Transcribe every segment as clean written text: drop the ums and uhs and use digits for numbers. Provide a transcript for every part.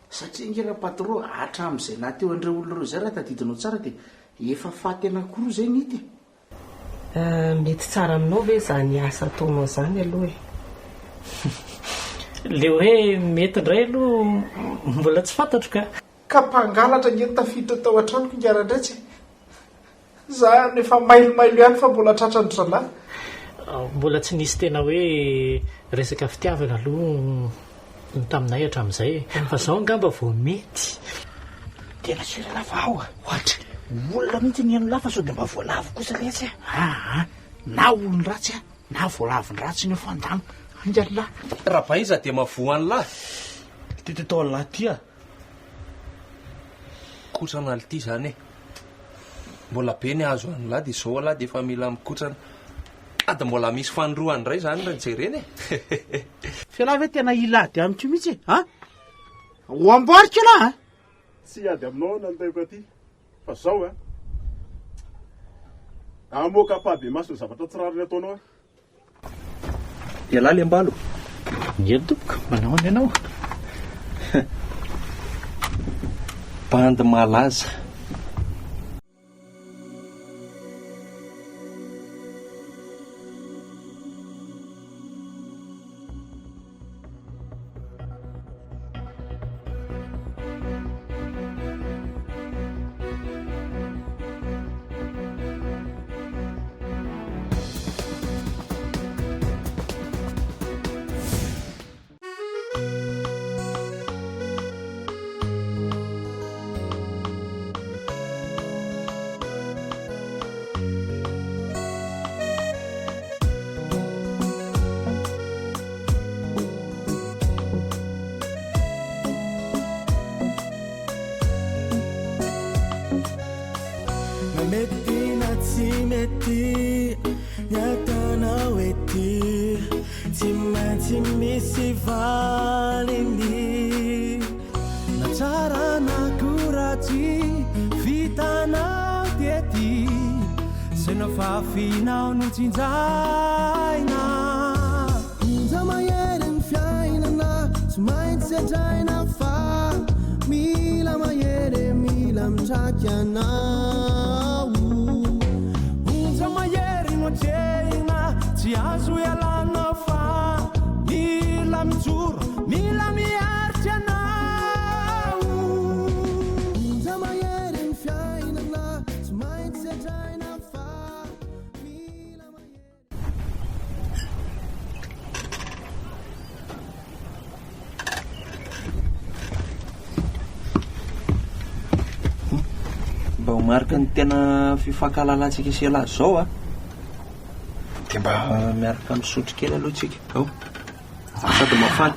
satria ngera patro hatram'izay nateo andreo olona roa zay raha tadidinao tsara dia efa fatena koroa zay nity mety tsara aminao ve zany asa ataonao zany aloha le hoe mety indray aloha mbola tsy fantatro ka mpangalatra ngeny tafiditra tao an-tranoko ingarandratsy za nefa mailomailo ihany fa mbola tratra ny dralahy mbola tsy nisy tena hoe resaka fitiavana aloha ny taminay hatramin'izay fa zao angamba vao mety tena sira lava ao ohatra olona mihitsy ny eno lafa sao dia mba voalavo kosa mihitsy na olony ratsy na voalavony ratsy ny fandano angalahy raha ba iza dia mavoany lahy tetao anaty kotrana ality zany mbola be ny azo any lahy dia zao lahy dia efa mila mikotrana ada mbola misy fanoroany ray zany raha jereny fialahy ve tena ilady amiko mihitsy ho amboarika lahy tsy ady aminao nantaiko aty fa zao amoaka apabe maso ny zavatra tsirariny ataonao ialahy le ambalo nyedoboko manao any ianao bandy malaza mety na tsy mety nyatanao ety tsy maintsy misy valiny na tsara na koratsy vitanao tiety se no fafinao no tsinjaina inja mahery ny fiainana tsy maintsy adraina fa mila mahery mila mitraky anao inja mahery no atrehina tsy azo ialana fa mila mijoro mila miaritra anao inja mahery ny fiainana tsy maintsy adraina fa mila mahery mba ho marika ny tena fifankalalatsika isela zao dia mba miaraka misotro kely aloha tsika sady mafana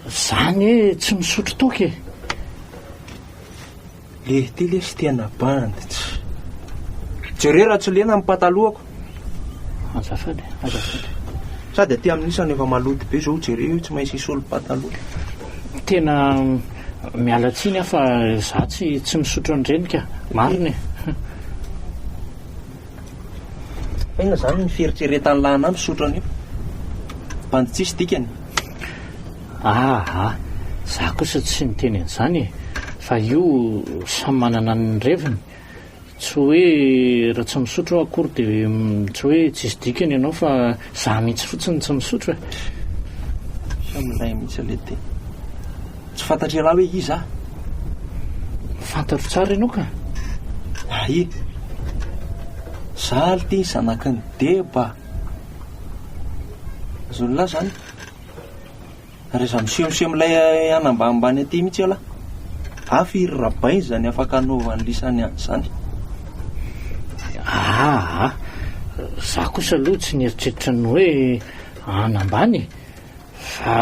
zany hoe tsy misotro toky le ty le sy tena bandy jereo raha tsy lena amin'ny patalohako azafady sady aty amin'isany efa maloty be zao jereo tsy maintsy isolo pataloha tena mialatsiny fa za tsy misotro andrenika mariny ina zany ny fieritreretany lana misotro anio bandy tsisy dikany za kosa tsy niteny an'izany fa io samy manana ny reviny tsy hoe raha tsy misotro akory dia tsy hoe tsisy dikany ianao fa za mihitsy fotsiny tsy misotro samilay mihitsy lety tsy fantatry raha hoe iza fantatro tsara ianao ka zaly ty zanaky ny deba azon'lahy zany rehefa misehomiseho milay anambanimbany aty mihitsy ala afiry rabay zany afaka anaovany lisany any zany za kosa aloha tsy nieritreritra ny hoe anambany fa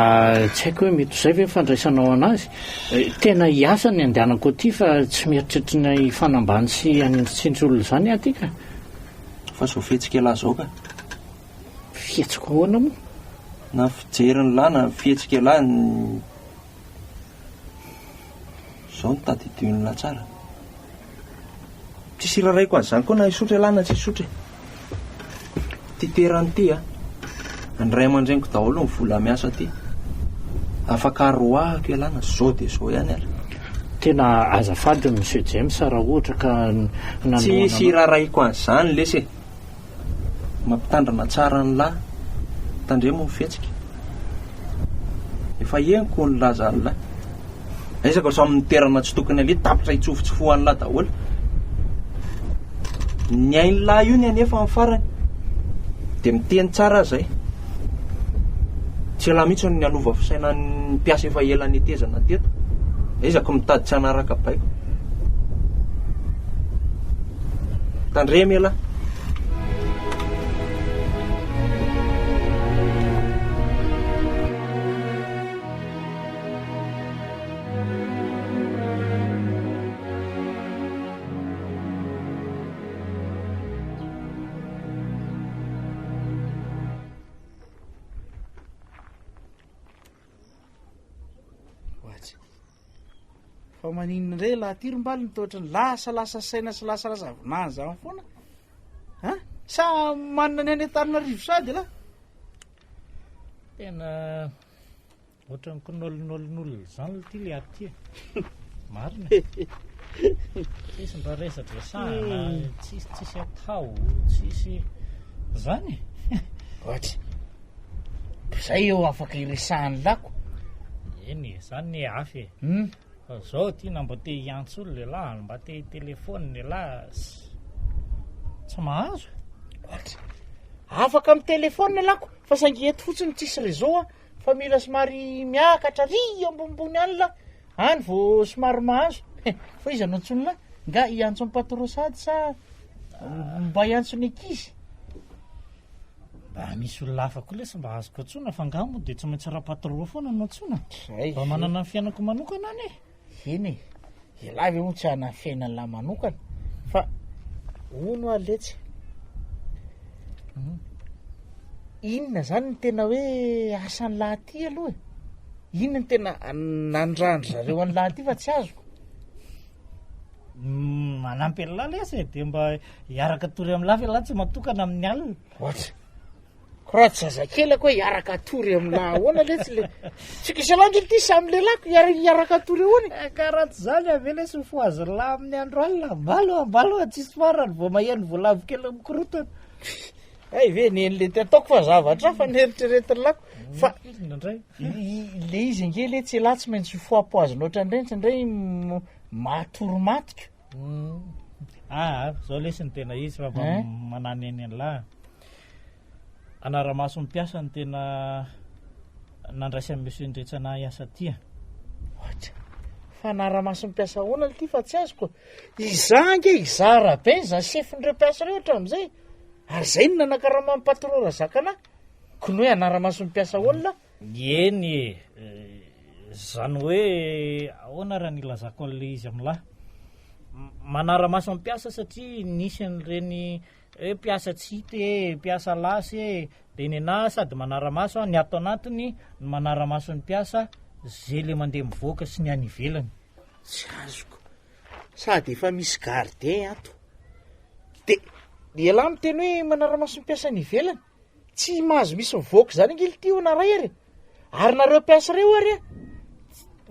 tsy haiko hoe mety zay ve fandraisanao anazy tena hiasa ny andehanako aty fa tsy mieritreritra ny fanambany sy anindritsindry olona zany aty ka fa zao fihetsika lahy zao ka fihetsika ahoana moa na fijeriny lahy na fihetsika lahy zao ny tadidiony lahy tsara tsisy raraiko an'izany koa na isotra lahy na tsy isotra ty toerany ty andray aman-drainiko daholo ny vola miasa ty afaka roahako ialana zao dia zao ihany ary. Tena azafady Monsieur James raha ohatra ka Tsy raraiko an'izany lesy e. Mampitandrana tsara ny lahy tandremo ny fihetsika. Efa henoko ny laza ny lahy. Aisako samy toerana tsy tokony aleha tapitra hitsofotsifohan'ny lahy daholo. Ny hain'ny lahy io ny anefa amin'ny farany dia miteny tsara zay. Tsy lahy mihitsy ny alova fisaina ny mpiasa efa ela netezana teto. Aisako mitady tsy hanaraka baiko. Tandremo ela. Fa maninona indray laha tirombaly nitoatra ny lasalasa saina sy lasalasa vinany zany foana. Sa manana ny any Antananarivo sady lahy? Tena ohatran'ny konolonolon'olona zany ty le aty. Marina. Tsisy mba resatra resahana, tsisy atao, tsisy zany. Ohatra. Zay eo afaka iresahan'ny lako. Eny, zany ny hafa e. Zao tina mba te hiantso olo le lahy, mba te telefony le lahy. Tsy mahazo. Ohatra. Afaka amin'ny telefony lako, fa saingy eto fotsiny tsisy réseau fa mila somary miakatra ry ambonimbony any lahy. Any vao somary mahazo. Fa izy anao antsony lahy, nga hiantso amin'ny patron sady sa mba hiantso ny ankizy. Mba misy olona hafa koa lesy mba azoko antsona fa ngamo dia tsy maintsy raha-patron foana no antsona. Mba manana ny fiainako manokana any e. Eny e, ialahy moa tsy hana fiainany lahy manokana. Fa ono aletsy. Inona zany ny tena hoe asan'ny lahy ty aloha e? Inona ny tena nandrandry zareo an'ny lahy ty fa tsy azoko? Manampy lahy lesy e, dia mba hiaraka tory amin'ny lahy fa lahy tsy matokana amin'ny alina. Ohatra. Koraha tsy zazakely ako hoe hiaraka atory amin'ny lahy ahoana lesy le. Tsika isan'andro ity samy lelako hiaraka atory ahoana. Karaha tsy zany ave lesy fo azy lahy amin'ny andro alina. Mbalo tsisy farany vao maheno voalavo kely mikorotana. Ay ve nen'le ataoko fa zavatra fa neritreretiny lako. Fa le izy angely tsy lahy tsy maintsy foapoazina ohatrandray indray matoromatika. Zao lesy ny tena izy fa manany eny lahy. Anaramaso mpiasa ny tena nandraisy amin'ny Monsieur Ndretsana hiasa ty. Fa anaramaso mpiasa ahoana ty fa tsy azoko. Izange izara be za sefin'ireo mpiasa ireo ohatra amin'izay. Ary zay ny nanakaraha amin'ny patron razakana. Kony hoe anaramaso mpiasa ahoana? Eny zany hoe ahoana raha nilazako an'ilay izy amin'lahy. Manaramaso mpiasa satria nisy an'ireny mpiasa tsy hita mpiasa lasy dia nenahy sady manaramaso ny ato anatiny ny manaramaso ny mpiasa zay le mandeha mivoaka sy ny any ivelany. Tsy azoko. Sady efa misy gardien ato. Dia lahy miteny hoe manaramaso ny mpiasa ny ivelany. Tsy mahazo misy mivoaka zany angely ty narery. Ary nareo mpiasa reo ary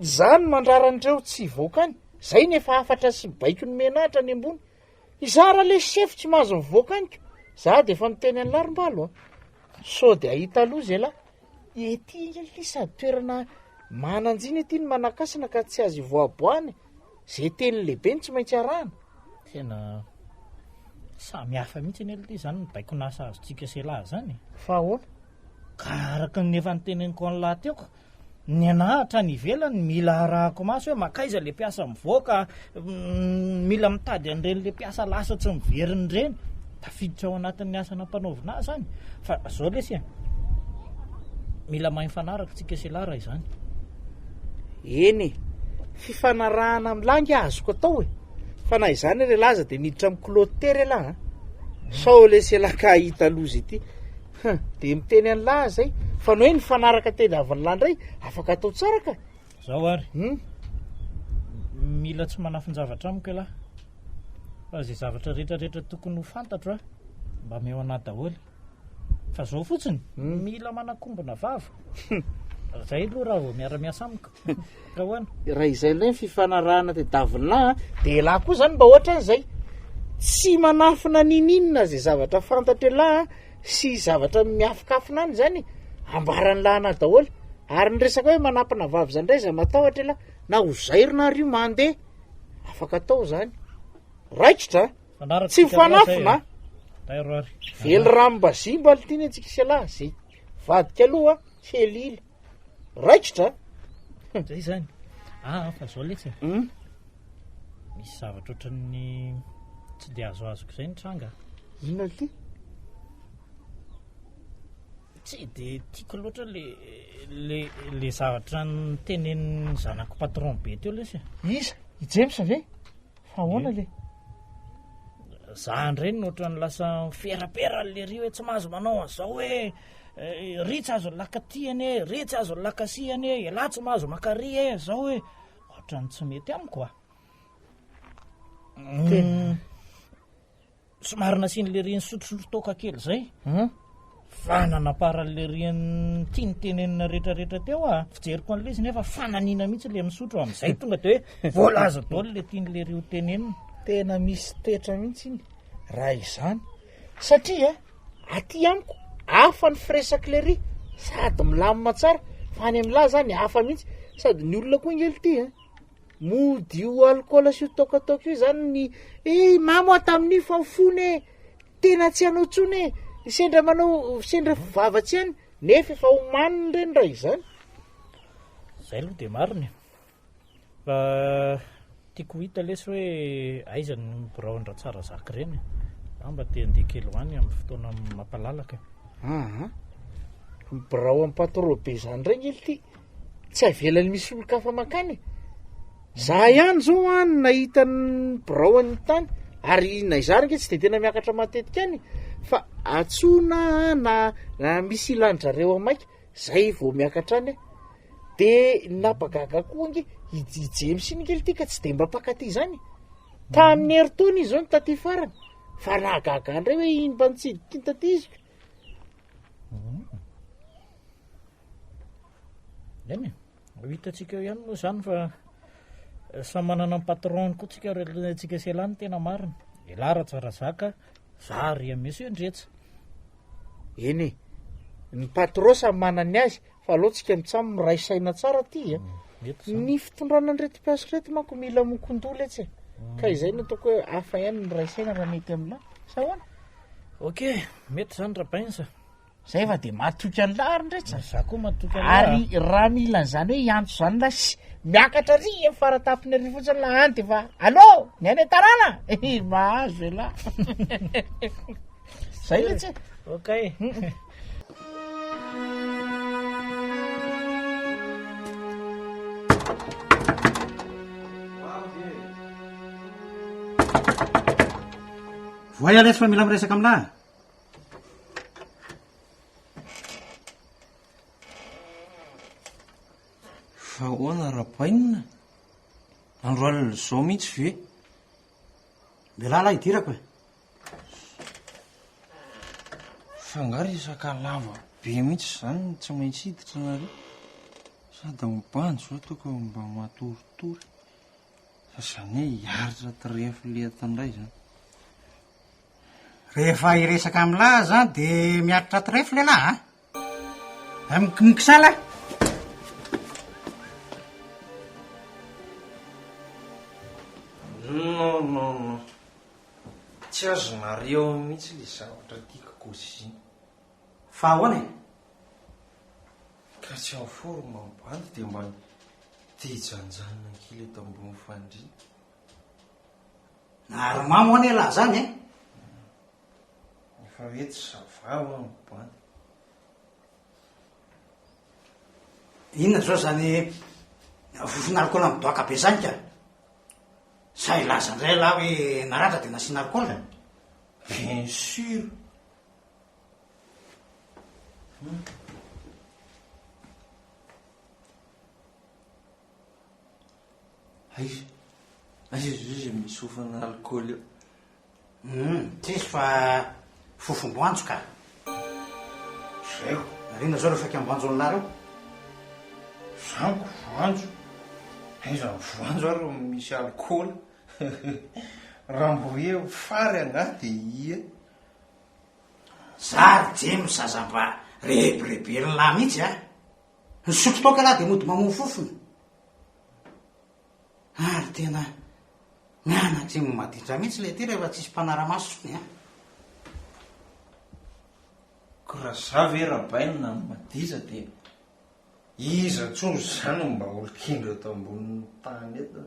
zany mandraran'ireo tsy voaka any. Zay nefa afatra sy baiko ny menahitra any ambony. Izara le chef tsy mahazo mivoaka anyko. Za dia efa miteny any larim-balo. So dia ahita aloha zay lahy. Ety angely sady toerana mananjiny ety ny manakasina ka tsy azo voaboany. Zay teny lehibe tsy maintsy arahana. Tena samy hafa mihitsy ny ely zany ny baiko nasa azontsika se lahy zany. Fa ahoana? Ka araka ny efa niteneniko any lahy teoko. Ny anahatra ny ivelany mila arahako maso hoe makaiza le mpiasa mivoaka, mila mitady an'ireny le mpiasa lasa tsy miveriny ireny. Tafiditra ao anatin'ny asana mpanaovina azy zany. Fa zao lesy mila mahay mifanaraka tsika se lahy raha izany. Eny fifanarahana amin'ny langy azoko atao e. Fa na izany re laza dia miditra amin'ny clôtere lahy. Sao lesy laka hita lozy ity. Dia miteny any lahy zay. Fa no hoe ny fanaraka teny avin'ny lahy indray afaka atao tsara ka. Zao ary. Mila tsy manafinjavatra amiko lahy. Fa zay zavatra rehetrarehetra tokony ho fantatro mba meo anaty daholo. Fa zao fotsiny mila manakombona vava. Zay aloha raha vao miara-miasa amiko. Ka hoana? Raha izay indray ny fifanarahana dia davin'lahy dia lahy koa zany mba ohatra an'izay tsy manafina nininona zay zavatra fantatra lahy sy zavatra miafokafina any zany ambarany lahana daholo ary ny resaka hoe manampina vavy zany indray zay matahotra lahy na ho zairina ry io mandeha afaka atao zany raikitra tsy mifanafina velo rambazimba litiny antsika sy lahy zay vadika aloha felila raikitra zay zany fa zao letsy misy zavatra ohatran'ny tsy dia azoazoko zay ny tranga. Inona ty? Tsy dia tiako loatra le zavatra ny tenenin'ny zanako patron be teo lesy. Iza? I James ve? Fa ahoana le? Za ndreny ohatran'ny lasa fiera-pera le ry hoe tsy mahazo manao an'izao hoe ry tsy azo lakatiany ry tsy azo lakasiany lahy tsy mahazo makary zao hoe ohatran'ny tsy mety amiko somary nasian'le riany sotrosotro toka kely zay fa nanaparan'le riany tia ny tenenina rehetrarehetra teo fijeriko an'le izy nefa fananina mihitsy le misotro amin'izay tonga dia hoe voalaza daholo le tian'le ry ho tenenina. Tena misy toetra mihitsy iny raha izany satria aty amiko hafa ny firesaka le ry sady milamina tsara fa any amin'lahy zany hafa mihitsy sady ny olona koa ingely ty mody io alcool sy io tokatoko io zany ny mamo tamin'ny fanfony tena tsy hanao tsony sendra manao sendra vavatsy any nefa efa homaniny reny raha izany zay aloha dia mariny fa tiako hita lesy hoe aiza ny braondra tsara zaka ireny mba te handeha kely hoany amin'ny fotoana mampalalaka. Birao amin'ny patron be zany regny ily ty tsy avelany misy olo-kafa makany za ihany zao any nahita ny birao any tany ary na izarynge tsy de tena miakatra matetika any fa atsona na misy ilan'zareo amaika zay vao miakatra any de napagaga koa nge James iny kely ty ka tsy de mba pakaty zany tamin'ny heritaona izy zao ny taty farany fa nahagaga andray hoe iny mba nitsidika iny taty izy eny hitantsika eo ihany moa zany fa samy manana ny patron koa tsika tsika selany tena marina ilara tsara zaka zary amiso io ndretsa eny ny patron samy manany azy fa alohantsika mitsamo miray saina tsara ty ny fitondrana anyreti-piaso reto manko mila mokondolo etsy ka izay no ataoko hoe hafa ihany ny ray saina raha mety aminah sa hoana ok mety zany rabainsa zay fa de matoky an'lahy ary ndretsa za koa matoky ary raha mila an'izany hoe iantso zany la sy miakatra ry amy faratapiny ary fotsiny la anty fa allo ny any tarana mahazo e la zay letsy ok voay alesy fa mila miresaka aminah fa hoana rabainina andro alina zao mihitsy ve belala hidirako fangary isaka lava be mihitsy zany tsy maintsy hiditra nare sady mibanjo zao toko mba matoritory zany hoe hiaritra tirefa letandray zany rehefa iresaka amin'lahy zany de miaritra tirefy le lahy mikisala no tsy azo nareo mihitsy le zavatra tiaka koziny fa ahoana ka tsy afory mambandy de mba tejanjanona kely eto ambony fandria ary mamo hoany lahy zany efa vety zavava mambandy inona zao zany fofin'alcool midoaka be zany ka sa ilaza ndray lahy hoe naratra de nasiana alcool bien sûr aiza izy misofana alcool eo tsisy fa fofomboantso ka zay arina zao refa kiamboanjo ny lahy reo Zanako voanjo. Iza voanjo ary misy alkôla. Raha mbo hoe fary angah dia ia. Zary jemy zazamba rehebirehibe lahy mihitsy a. Nisotro toka lahy dia mody mamofofony. Ary tena mianatra iny maditra mihitsy le ty rehefa tsisy mpanara-masony a. Ko raha za ve rabaina maditra dia iza tsony zany mba olokindro eto ambonin'ny tany eto.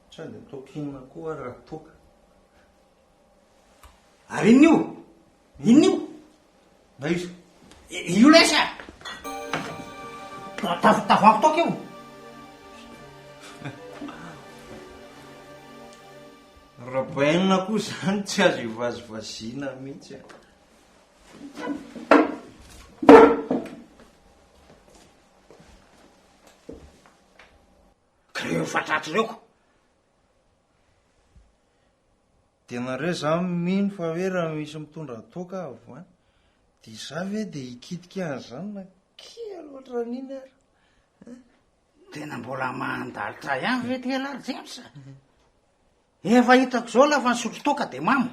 Tsy dia tokinina koa raha toka. Ary in'io? In'io? Na iza? Io lesa! Tavoango toka io. Rabaina koa zany tsy azo ivazivazina mihitsy. Kreo fatratry ireo. Tenareo za mino fa hoe raha misy mitondra toka avo any dia za ve dia hikitika an'izany na kia loatra n'iny ary. Tena mbola mandalitra ihany ve ty alary James? Efa hitako zao lafa nisotro toka dia mamo.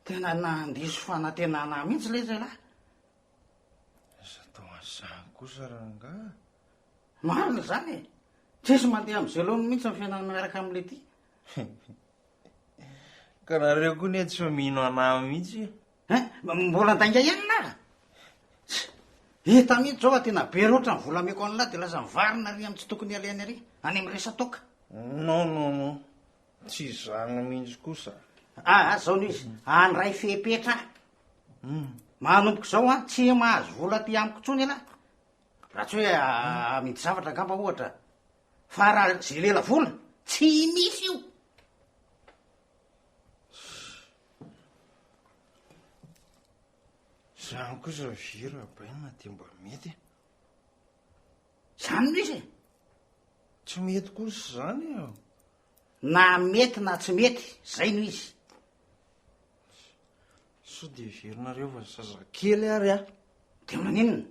Tena nandiso fanantenana mihitsy le zay lahy. Iza tao an'izany kosa rangahy. Marina zany e. Tsisy mandeha amin'izay loany mihitsy ny fiainana miaraka amin'le ty. Ka nareo koa ny tsy mino anahy mihitsy. Mbola ndainga ihany lahy. Hita mihitsy zao fa tena be roatra ny vola ameko an'lahy dia lasa mivarina ary amin'ny tsy tokony alehany ary any amin'ny resa toka. Non. Tsy izany mihitsy kosa. Zao no izy any ray fepetra. Manomboka zao a tsy mahazo vola ty amiko tsony lahy. Raha tsy hoe amidy zavatra angamba ohatra. Fa raha zay lela vola tsy misy io. Zany kosa vira baina dia mba mety. Zany no izy. Tsy mety kosa zany eo. Na mety na tsy mety, zay no izy. So dia verinareo fa zazakely ary a. Dia maninona?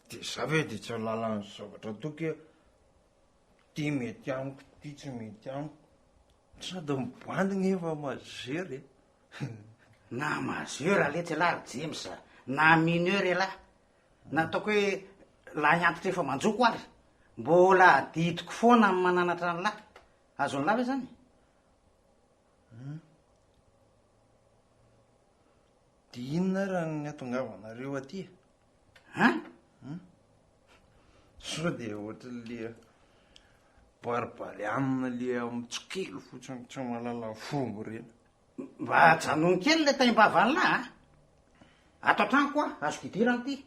Dia za ve dia tsy alalany zavatra toka ty mety amiko, ty tsy mety amiko. Sady mibandina efa mazery. Na mazeur aletsy lahy James, na mineur lahy. Nataoko hoe lahy antitra efa manjoko ary. Mbola ditiko foana amin'ny mananatra ny lahy. Azo ny lahy ve zany? Dia inona raha ny atongavanareo aty? So dia ohatran'le baribarianina le amitsokelo fotsiny tsy malala fombo reny. Mba janony kely le taim-bavany lahy. Ato an-trano koa, azo fidirana ty.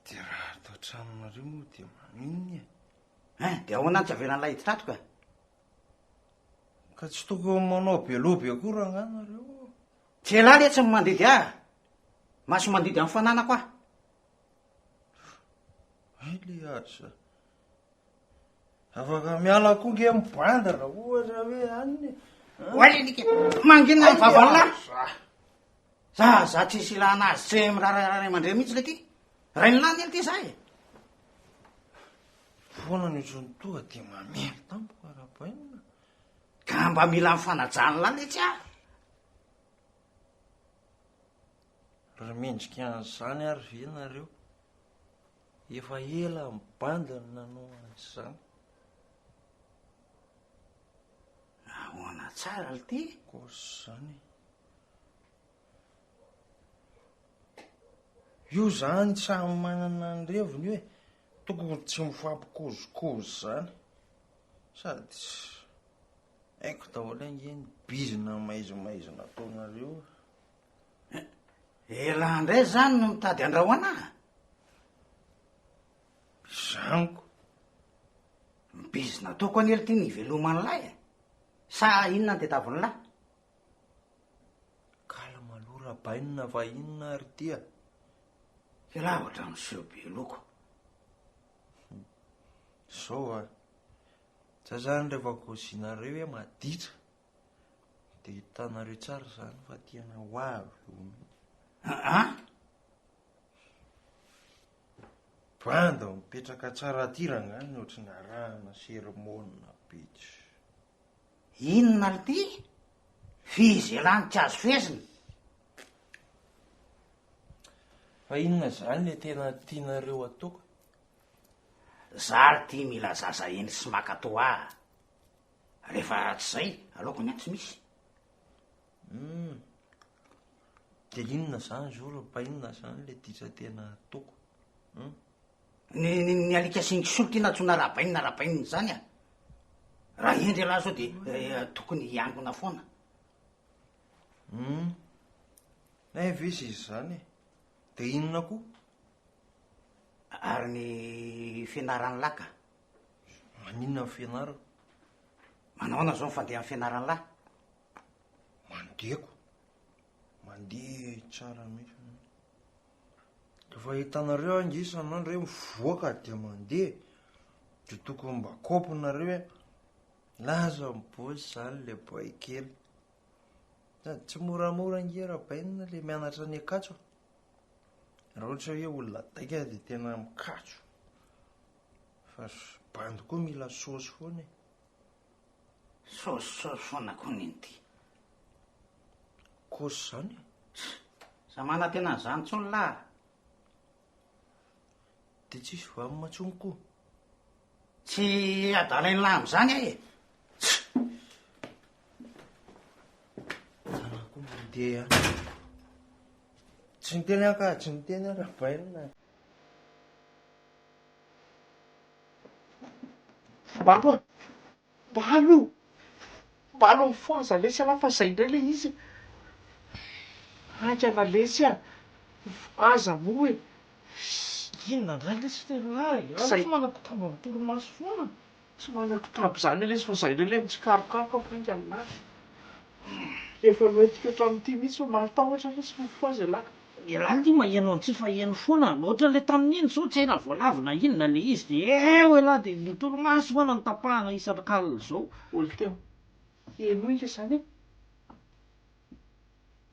Dia raha atao tranonareo moa dia maninona e? Dia ahoana ny tsy avelan'ilay hitratoka? Ka tsy tokony manao belobe akory anganareo. Tsy elahy le tsy mandidy ahy. Maso mandidy amin'ny fananako aho. Le aza. Afaka miala koa nge mibanda raha ohatra hoe aniny. Oalinike, mangina ny vavany lahy. Za tsisy ilana azy tsy mirararay mandray mihitsy le ty. Ray ny lany ely ty za e. Foana ny otrony toa dia mamely tampoka rahabaina. Ka mba mila mifanajany lahy le tsy ahy. Raha mendrika an'izany ary ve nareo? Efa ela mibanda ny nanao an'izany. Ahoana tsara le ty? Kosa zany. Io zany samy manana ny revony hoe tokony tsy mifampikozokozy zany. Sady haiko daholo angeny bizina maizina ataonareo. Ela indray zany no mitady andrahoana. Zaniko. Bizina ataoko an'ely ty nivelomany lahy. Sa inona ny tetaviny lahy? Kala malora bainina fa inona ary tia. Elahy ohatra miseho be loko. Zao a. Za zany rehefa kozinareo hoe maditra dia hitanareo tsara zany fa tena ho avy. banda mipetraka tsara tirangany ohatrany arahana sermonina pitsy. Inona l ty? Fizelanitra azo fesina. Fa inona zany le tena tianareo atoko? Zary ty mila zaza eny sy makatoa. Rehefa tsy zay, aloako ny tsy misy. De inona zany zoro pa inona zany le tisa tena atoko? Ny alika singisolo ty natsona rabainina zany a. Raha endry laha zao de tokony hiangona foana. Vesy izy zany e. De inona koa? Ary ny fianaran'ny laka. Maninona ny fianarana? Manaona zao fandeha amin'ny fianaran'ny lahy? Mandeko. Mandeha tsara mihitsy. Rehefa hitanareo angisanandro hoe mivoaka dia mandeha. De tokony mba kaopinareo hoe laza mibosy zany le boy kely. Tsy moramora ngerabainina le mianatra ny akatso. Raha ohatra hoe olona taika dia tena mikatso. Fa bandy koa mila saosy foana e. Saosy foana koa ninty. Kosy zany? Samana tena zany tsony lahy. De tsisy vamy matsony koa. Tsy adalainy lahy am'zany ahy e. Tanako mandeha. Tsy niteny aka, tsy niteny arabainina. Balo mifoaza lesy alafa zay indray le izy. Hankana lesy a. Aza moa e. Inona ndray lesy tena tsy manakotaba ny torimaso foana. Tsy manakotaba zany lesy fa zay le mitsikarokaroko afinga anazy. Rehefa loetika hatramin'ity mihitsy fa mahatahotra lesy mifoaza laka. Ialahy ty maheno antsy fa heno foana. Ohatra le tamin'iny so tsena voalavina inona le izy de eo elahy de ny torimaso foana ny tapahana isan-kalina zao. Olo teo. Eno ile zany e.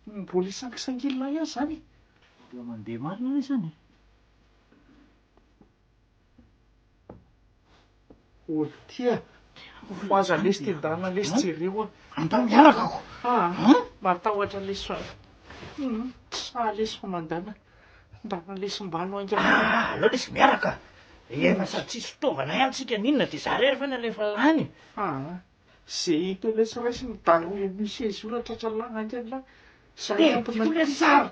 Mbola isangisangilina ihany zany. Mbola mandeha marina le zany. Olo tia. Mifoaza lesy tendana lesy jereo a. Andao miaraka ako. Matahotra lesy sa lesy famandana. Ndana lesy mbano Alao lesy miaraka. Efa sady tsisy fitaovana ihany tsika ninona de za rery fa ny alefa lany. Zay hita lesy raisy ny dalo misy ezoratra tralana angela.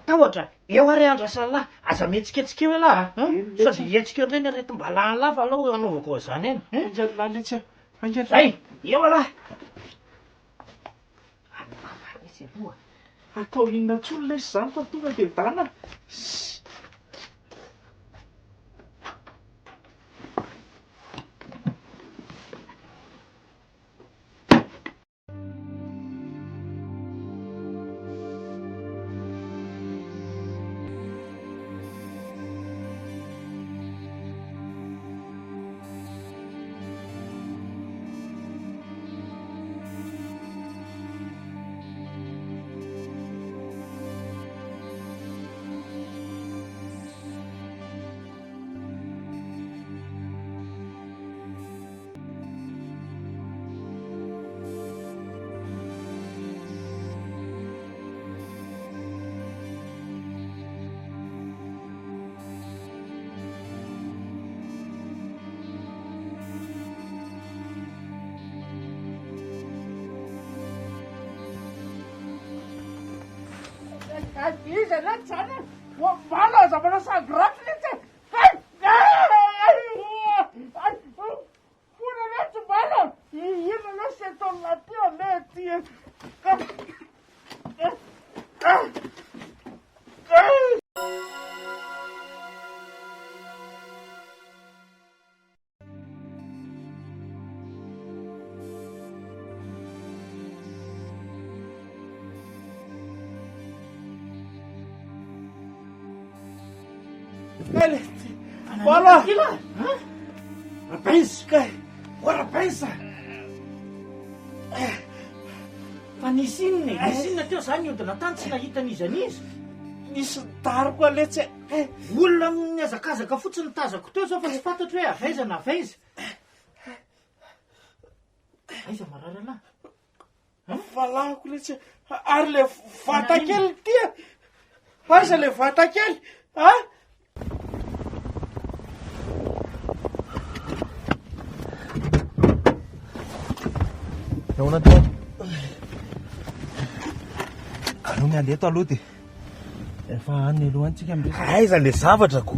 Tahotra, eo ary andrasana lahy, aza mihetsiketsika eo lahy. Sady hetsika eo indray ny aretim-balahany lahy fa alao anaovako zany eny. Angela letsy. Zay, eo lahy. Atao inona tsony lesy zany fa tonga de dana. Iza na sana wala za bana sa gratis te kuna letu bana yima na se ton la tio leti Voilà. Pensa, ora pensa. Fa nisy inona teo zany hodina tany tsy nahita an'izy an'izy. nisy daroko aletsy. Olona miazakazaka fotsiny tazako teo zao fa tsy fantatro hoe avaiza na avaiza. Aiza marary anahy? Valahako letsy. Ary le vatakely tia. Aiza le vatakely? Ha? Nahoana teo? Aleo mialeto aloha dia efa any aloha antsika am'resaka. Aiza le zavatrako?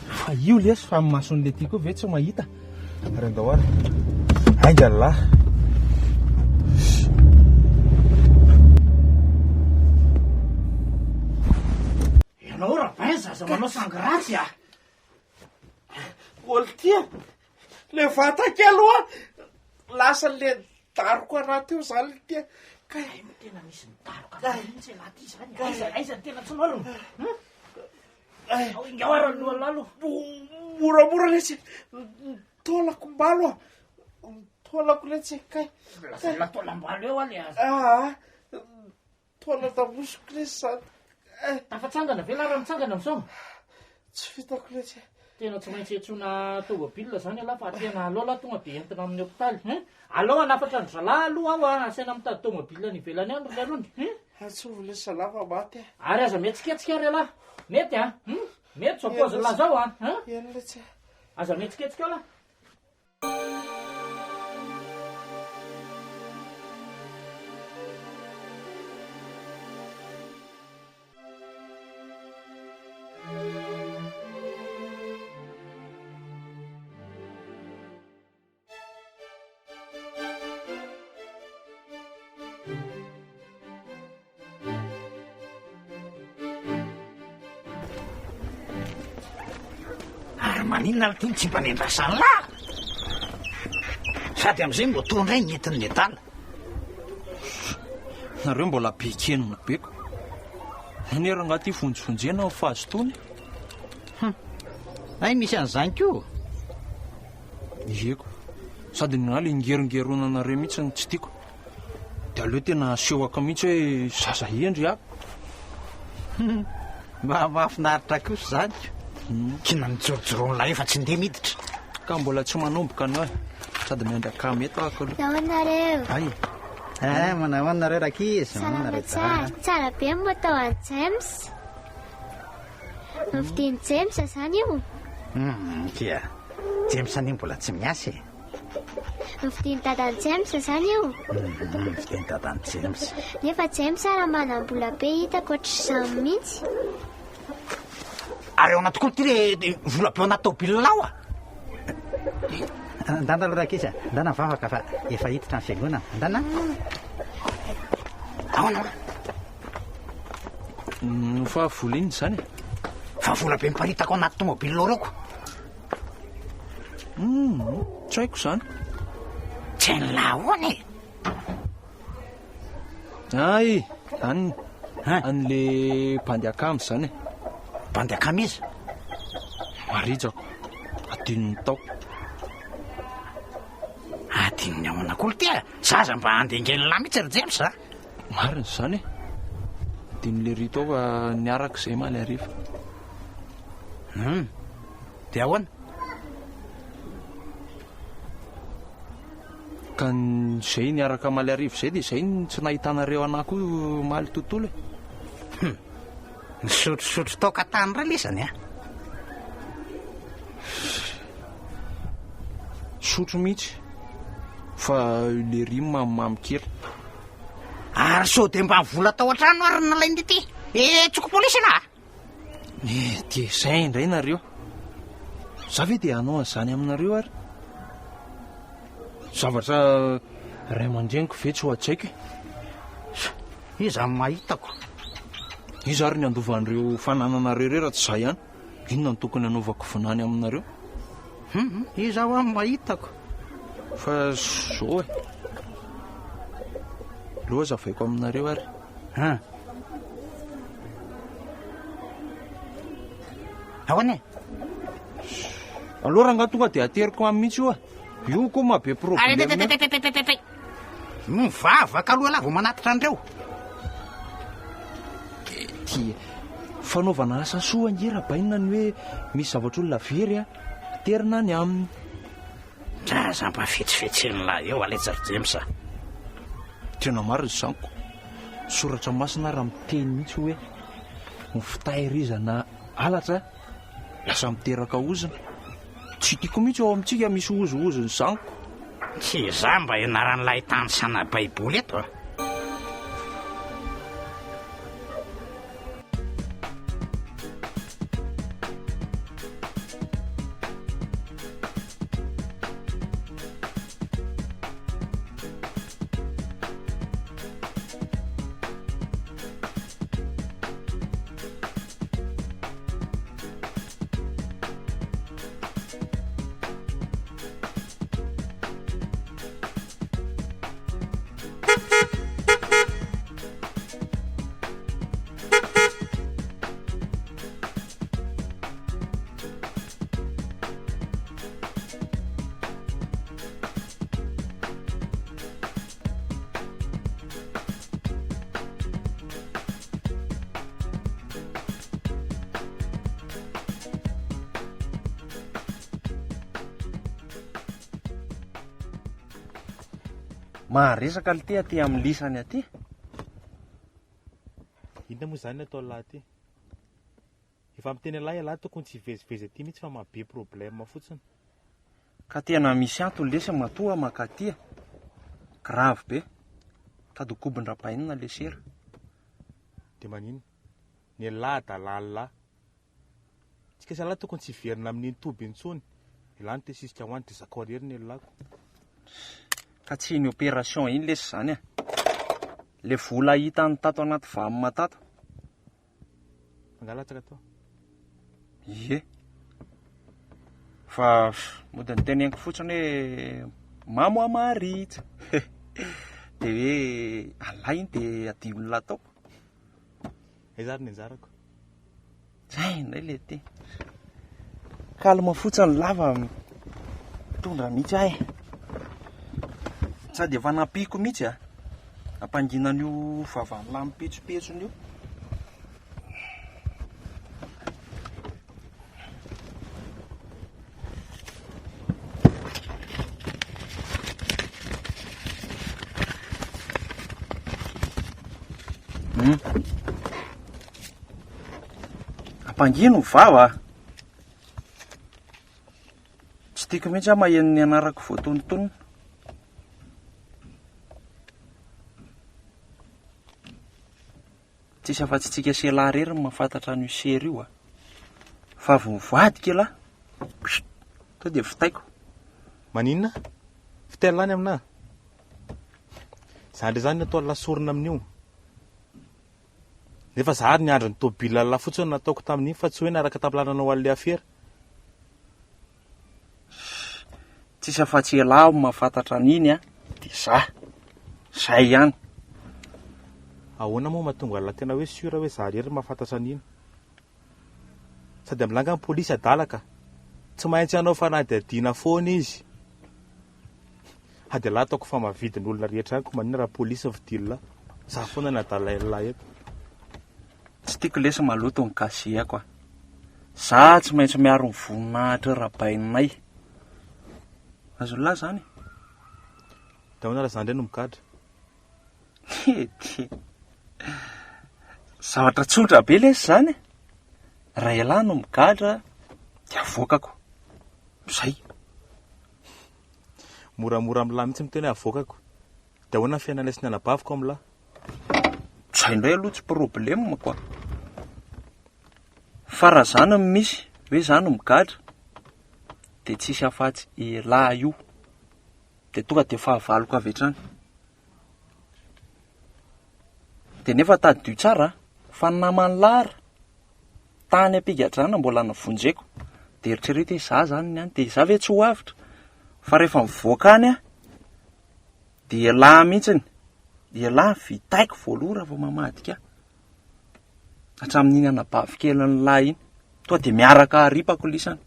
Fa io lesy fa mason'le tiako ve tsy mahita? Ary andao ary. Ainga lahy. Ianao rabain zaza manao sangratsy ah. Olo tia. Le vatakely hoa. Lasa le daroko anaty eo zany le tia. Kay tena misy nidaroka mihitsy anaty izany. Aiza ny tena tsonorona? Ingaoarany loha lalo. Moramora letsy. Tolako mbalo ah. Tolako letsy kay. Lasa tolam-balo eo ale azy. Tola tamosiko letsy zany. Tafatsangana ve lara mitsangana amin'izao? Tsy fitako letsy. Tena tsy maintsy etsona tômôbilina zany aloha fa tena alao la tonga be entina amin'ny hôpitaly. Alao anafatra ny zalahy aloha aho asaina mitady tômôbilina ny ivelany andro le alony. Atsovy le salafa maty. Ary aza mihetsiketsika ary alahy. Mety ah? Mety suppose lazao ah? Eny letsy. Aza mihetsiketsika alahy. Maninona ny tony tsy mba nendrasany lahy sady am'izay mbo tondray ny entin'ny adala. Nareo mbola bekenona beko. Nera angaty fonjifonjena fa azo tony. Ay misy an'izany koa. Ieko. Sady ninaly ingeringerona nareo mihitsy ny tsy tiako. Dia aleo tena asehoko mihitsy hoe zaza endry aho. Mba mahafinaritra kosa zany. Kina nijorojorona efa tsy ndeha miditra. Ka mbola tsy manomboka anao. Sady miandraka mety ako aloha. Nahoanareo? Ay. Manao nareo rakizy. Salama tsara be mo tao any James. Novidiany James zany io. Kia. James any mbola tsy miasa. Novidiany dadany James zany io. Novidiany dadany James. Nefa James raha manam-bola be hitako ohatr'izany mihitsy. Ary ao anaty koa ty le vola be ao anaty tômôbilina ao ah. Ndana aloha rakizy. Ndana vavaka fa efa hiditra ny fiangonana. Ndana. Ahoana? Fa vola iny zany. Fa vola be miparitako anaty tômôbilina reko. Tsy haiko zany. Tsy hain'lahy hoany e. Ay, zany. An'le bandiakamy zany. Bandiakamy izy? Marijako. Adinony tao. Adinony ao anak'olo tia. Zaza mba andengeny lahy mihitsy ry James za. Mariny zany e. Adin'le rito ao fa niaraka izay ma le ariva. Dia ahoana? Ka izay niaraka maly ariva izay dia izay tsy nahitanareo anahy koa maly tontolo e. Nisotrosotro tao katany ray lesany ah. Sotro mihitsy. Fa le ry mamimamy kely. Ary so dia mba vola tao an-trano ary nalainy ity. Tsoko polisy na. Dia izay indray nareo. Za ve dia hanao an'izany aminareo ary? Zavatra ray aman-dreniko ve tsy ho atsaiko e? Iza mahitako. Iza ary ny andovan'ireo fanananareo reo raha tsy izay ihany. Inona no tokony hanaovako vinany aminareo? Iza ho amin'ny mahitako. Fa zao e. Loza avaiko aminareo ary. Ahoana e? Aloha raha tonga dia ateriko amin'ny mihitsy io a. Io koa mahabe problème. Mivavaka aloha lahy vao manatitra andreo. fanaovana asa soa angera-bainina ny hoe misy zavatr'olona very a terina ny aminy. Dra zampafetsifetsen'lahy eo aletsa ry James. Tena marina zaniko, soratra masina raha miteny mihitsy hoe ny fitahirizana alatra lasa miteraka ozona. Tsy tiako mihitsy ao amintsika misy ozoozony zaniko. Tsy za mba ianaran'ilay tanysana baiboly eto a. Maharesaka le aty amin'ny lisany aty. Inona moa zany atao lahy aty? Efa miteny lahy lahy tokony tsy hivezivezy aty mihitsy fa mahabe problème fotsiny. Ka tena misy antony lesa matoa makatia. Grave be. Tady kobon-drapainina le sera. De manino? Ny lahy da lahy. Tsika sa lahy tokony tsy verina amin'ny toby intsony. Ilany te sisika hoany te zakao rery ny lako. Ka tsy ny opération iny lesa zany a. Le vola hita ny tato anaty vamy matato. Mangalatsaka to. Ie. Fa mody ny teneniko fotsiny hoe mamo amaritra. De hoe alainy de adio ny lataoko. Ezary ny anjarako. Zay indray le ty. Kalma fotsiny lava tondra mihitsy ahy. Sady efa nampiko mihitsy a. Ampanginan'io vavany mipetsopetsony io. Ampangino vava. Tsy tiako mihitsy aho maheno ny anarako voatonontonona. Tsisy afa-tsy tsika sela rery ny mahafantatra an'io sery io a. Fa voavadika lahy. To de fitaiko. Maninona? Fitailany aminahy. Zany re zany atao lasorina amin'io. Nefa zahary ny andro ny tôbila la fotsiny nataoko tamin'iny fa tsy hoe naraka tampilananao an'le afera. Tsisy afa-tsy elahy mahafantatra an'iny a. De zay ihany. Ahoana moa mahatonga la tena hoe sura hoe za rery mahafantatra an'iny. Sady amilanga ny polisy adalaka. Tsy maintsy anao fa na de adina foana izy. Hady lahy ataoko fa mahavidiny olona rehetra any ko manina raha polisy vidila. Za foana nadala lahy eto. Tsy tiako lesa maloto ny kasiako a. Za tsy maintsy miaro ny voninahitra rabaininay. Azo lahy zany. Da hoana raha zany ndray no mikatra. Zavatra tsotra be lesa zany. Raha elahy no mikatra de avoakako. Zay. Moramora amin'ny lahy mihitsy miteny avoakako. Da hoana fiainana sy ny anabaviko amin'ny lahy. Zay indray aloha tsy problème koa. Fa raha zany misy hoe zany no mikatra de tsisy afatsy elahy io. De tonga de fahavaloko avy hatrany. De nefa tadio tsara fa namany lara tany ampigadrana mbola navonjeko. De eritrereto hoe za zany niany de za ve tsy ho avitra. Fa rehefa mivoaka any a de elahy mihitsiny. De elahy vitaiko voalohara vao mamadika. Hatramin'iny anabavy kelin'ny lahy iny. Toa de miaraka aripako lisany.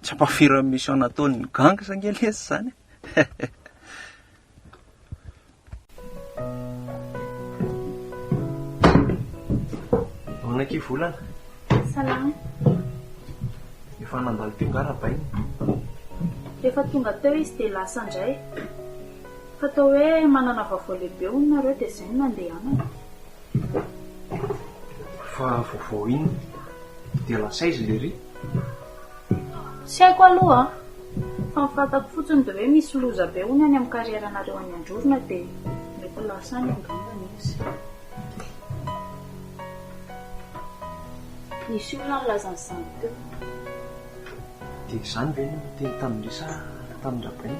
Tsy ampafiry misy anataony gang sangelesy zany. Aminakay volana. Salama. Efa nandalo tonga ara-bainy. Rehefa tonga teo izy dia lasa indray. Fa tao hoe manana vaovao lehibe hono nareo dia izay no nandehanana. Fa vaovao iny dia lasa izy lery. Tsy haiko aloha fa ny fantako fotsiny dia hoe misy loza be hono any amin'ny karieranareo any Androrona dia mety lasa any angambany izy. Nisy olona nilazan'izany teo. Dia izany ve no teny tamin'isa tamin-drabainy?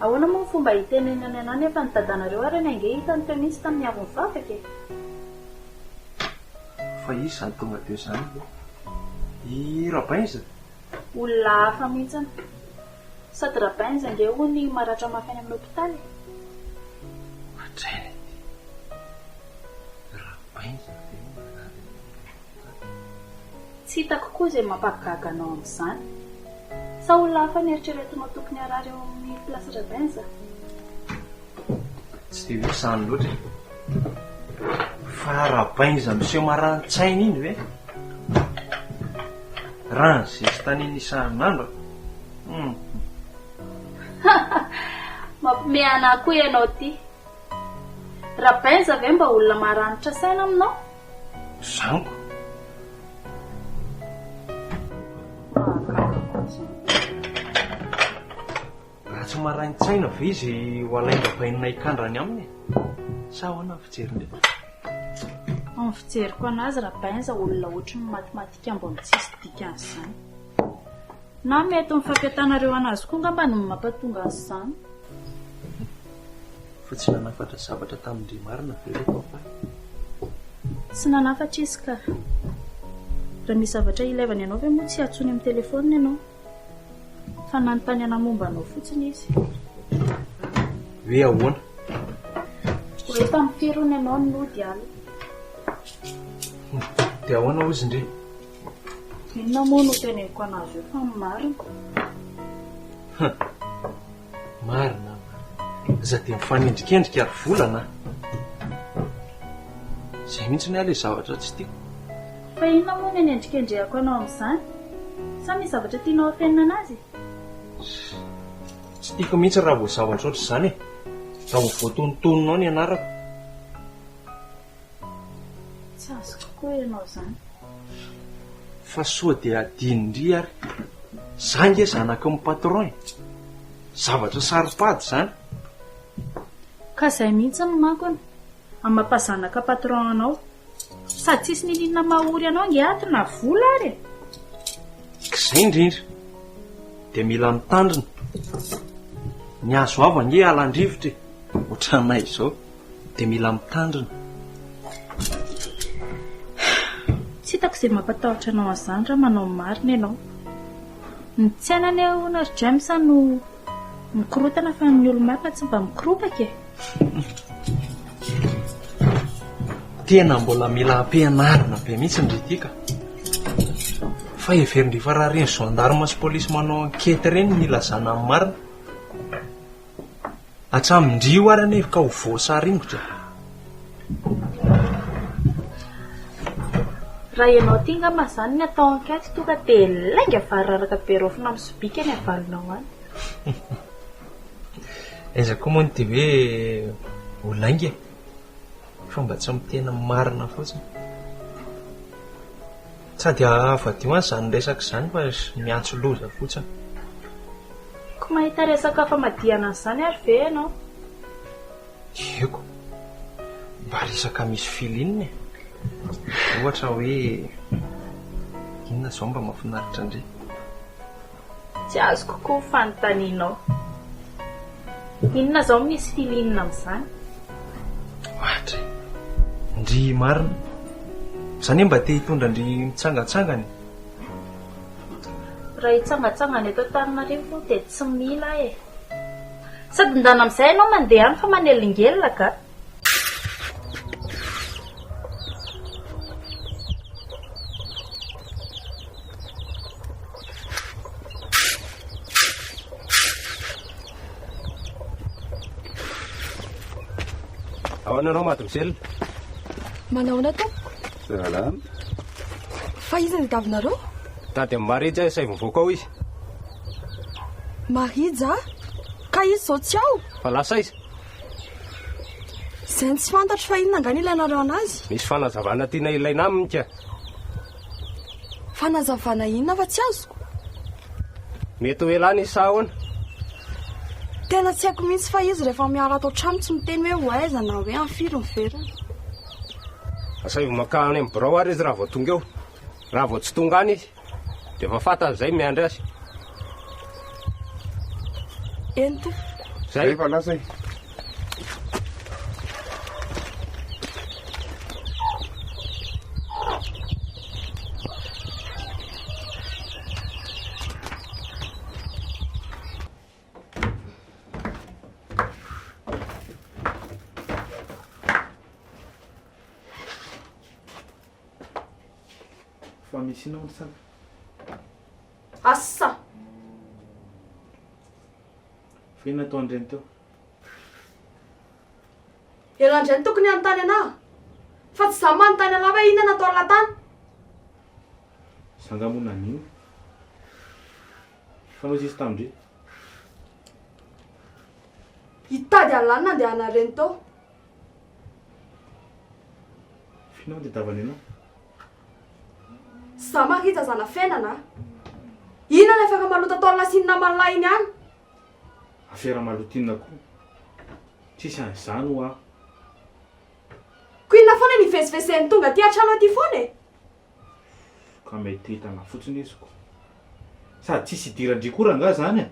Ahoana moa ny fomba hitenenany anay nefa ny dadanareo ary ny ange hitany teo mihitsy tamin'ny avy mivavaka e. Fa izy izany tonga teo izany. I rabainy izany? Olona hafa mihitsiny. Sady rabainy izy ange hono maratra mafy any amin'ny hopitaly. Ohatrany rabainy izany. Tsy hitako koa izay mampahagaga anao amin'izany. Sa olona hafa ny eritreretinao tokony harary eo amin'ny plasy rabainy iza? Tsy dia hoe izany loatra. Fa rabainy izy miseho marani-tsaina iny ve? Raha nizesy tany iny isan'andro. Mampime anahy koa ianao ty. Rabainy iza ve mba olona maranitra saina aminao? Zaniko. Raha tsy maranin-tsaina ve izy ho alain-drabainina hikandrany aminy? Sa ahoana ny fijeriny? Amin'ny fijeriko anazy rabainy iza olona ohatran'ny matematika mbo tsisy dikan'izany. Na mety mifampiatanareo anazy koa ngamba no mampatonga an'izany. Fa tsy nanafatra zavatra tamin'Andry marina ve ilay papa? Tsy nanafatra izy ka. Raha misy zavatra ilaivany ianao ve moa tsy atsony amin'ny telefaonina ianao? Fa nanontany ana momba anao fotsiny izy. Hoe ahoana? Hoe tamin'ny firony ianao no nody ala. Dia ahoana hozy indray? Inona moa no teneniko anazy eo fa marina? Marina. Za dia mifanendrikendrika ary volana. Izay mihitsy ny ilay zavatra tsy tiako. Fa inona moa ny endrikendrehako anao amin'izany? Sa misy zavatra tianao afenina anazy? Tsy tiako mihitsy raha vao zavatra ohatr' izany e. Raha vao voatonontononao ny anarako. Tsy azoko koa ianao izany. Fa soa dia adinindry ary. Zange zanaka amin'ny patron e. Zavatra saripady izany. Ka izay mihitsy ny mankony. Amin'ny mampazanaka patron anao. Sady tsisy nininona mahory anao nge ato na vola ary. K'izay indrindra. Dia mila mitandrina. Ny azo ava nge alan-drivotra e. Ohatranay izao. Dia mila mitandrina. Tsy hitako izay mampatahotra anao an'izany raha manao marina ianao. Ny tsainany ahoana ry James no mikorotana fa ny olo-marina tsy mba mikoropaka e. Tena mbola mila ampianarina be mihitsy ndry ity ka. Fa heverindry fa raha reny gendarme sy polisy manao ankety reny mila zana amin'ny marina. Hatramindrio ary anefa ka ho voasaringotra. Raha ianao ty ngamba izany ny atao ankety tonga dia lainga vararaka be rofina amin'ny sobika ny avalinao any. Aiza koa moa ny dia hoe ho lainga e. Fa mba tsy mitena marina fotsiny. Sady avadio any izany resaka izany fa miantso loza fotsiny. Ko mahita resaka famadihana an'izany ary ve ianao? Eko. Mba resaka misy filinina e. Ohatra hoe inona izao mba mahafinaritra indray? Tsy azoko koa fanontanianao. Inona izao misy filinina amin'izany? Ohatra ndry marina. Izany mba te hitondra ndry mitsangatsangany. Raha hitsangatsangany eto Antananarivo dia tsy mila e. Sady ndana amin'izay ianao mandeha any fa manelingelina ka. Ahoana ianao mademoiselle? Manaona to? Salama. Fa iza ny davinareo? Tady amin'ny Marija izay mivoaka ao izy. Marija? Ka izy zao tsy ao? Fa lasa izy. Izay tsy fantatro fa inona nga ny ilainareo anazy? Misy fanazavana tiana ilaina aminy ka. Fanazavana inona fa tsy azoko? Mety ho elana izy sa ahoana? Tena tsy haiko mihitsy fa izy rehefa miara atao trano tsy miteny hoe ho aiza na hoe amfiry ny veriny. Asaivo maka any amin'ny birao ary izy raha vao tonga eo. Raha vao tsy tonga any izy dia efa fantany izay miandry azy. Eny to. Zay fa lasa i. Fa misy inao ny saka? Asa! Fa inona atao andreny teo? Elandreny tokony anontany anahy. Fa tsy zaho manontany anahy hoe inona natao latany. Sangamona an'io. Fa nao sisy tamindre? Hitady alany nandeha reny tao. Finao dia davany ianao? Zaho Marija zana fiainana. Inona ny afaka malota tao lasinina malainy any? Afera malotinina koa. Tsisy an'izany ho aho. Ko inona foana ny vezivezeny tonga aty an-trano aty foana e? Ka mety hitana fotsiny izy ko. Sady tsisy idiran-drikora nga zany e?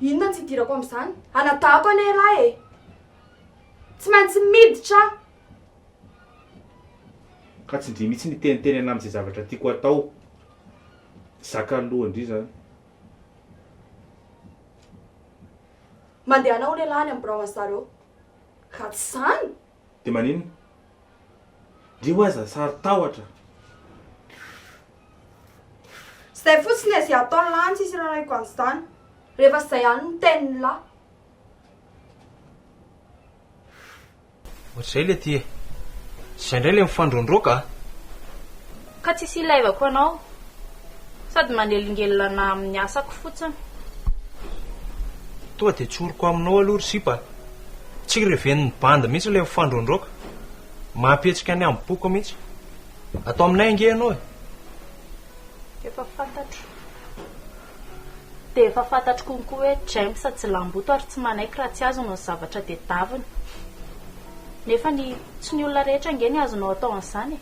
Inona tsy idirako amin'izany? Anatahako ane lahy e. Tsy maintsy miditra. Ka tsy ndry mihitsy niteniteny ana amin'izay zavatra tiako atao. Zaka lohandry zany. Mandeha anao le lahy any amin'ny birao zareo. Ka tsy zany? Dia maninona? Ndry ho aza sary tahotra. Zay fotsiny e zay atao lahy ny sisy raraiko an'izany. Rehefa izay ihany no teniny lahy. Ohatr'izay le ty e. Izay indray le mifandrondroka. Ka tsisy ilaivako anao. Sady manelingelina amin'ny asako fotsiny. Toa dia tsoroko aminao aloha ry sipa. Tsy reven'ny banda mihitsy le mifandrondroka. Mampetsika any amin'ny boko mihitsy. Atao aminay ange ianao e. Efa fantatro. Dia efa fantatro konkoa hoe James tsy lamboto ary tsy manaiky raha tsy azonao ny zavatra dia daviny. Nefa tsy ny olona rehetra nge ny azonao atao an'izany e.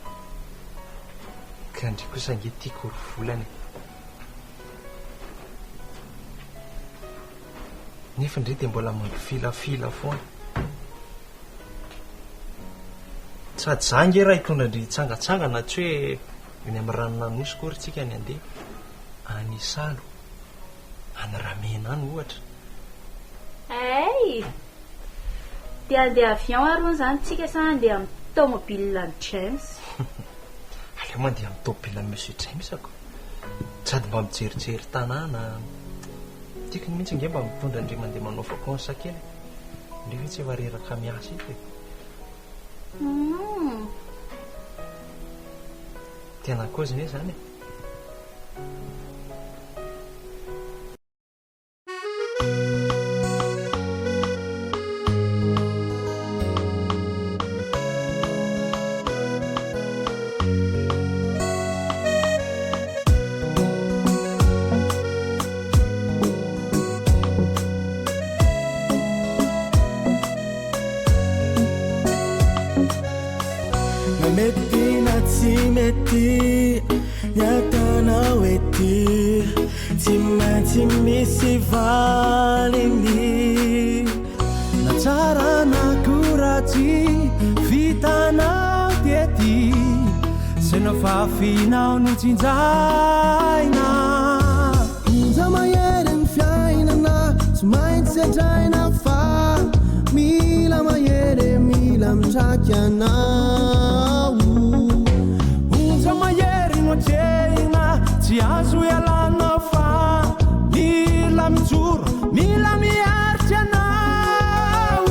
Ka ndry kosa nge tiako ry volany. Nefa ndray dia mbola mampifilafila foana. Sady za nge raha hitondra ndry hitsangatsangana tsy hoe eny amin'ny ranona nosy kory tsika ny andeha. Any Salo. Any Ramena any ohatra. Hey! Dia andeha avion aroany zany tsika sa andeha amin'ny tomobile ny James? Aleo mandeha amin'ny tomobile ny Monsieur James ako. Sady mba mijerijery tanàna. Tiako mihitsy nge mba mitondra ndry mandeha manao vakansa kely. Ndry hoe tsy efa reraka miasa ito e. Tena koziny e zany e. Mety na tsy mety niatanao ety tsy maintsy misy valiny na tsara na koratsy vitanao tety se no fafinao no tsinjaina inja mahery ny fiainana tsy maintsy adraina fa mila mahery mila mitraky anao unja mahery no tena tsy azo ialana fa mila mijoro mila miaritsy anao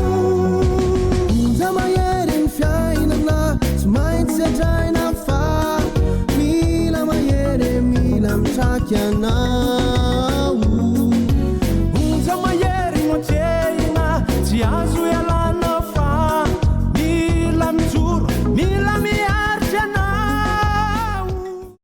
unja mahery ny fiainana ina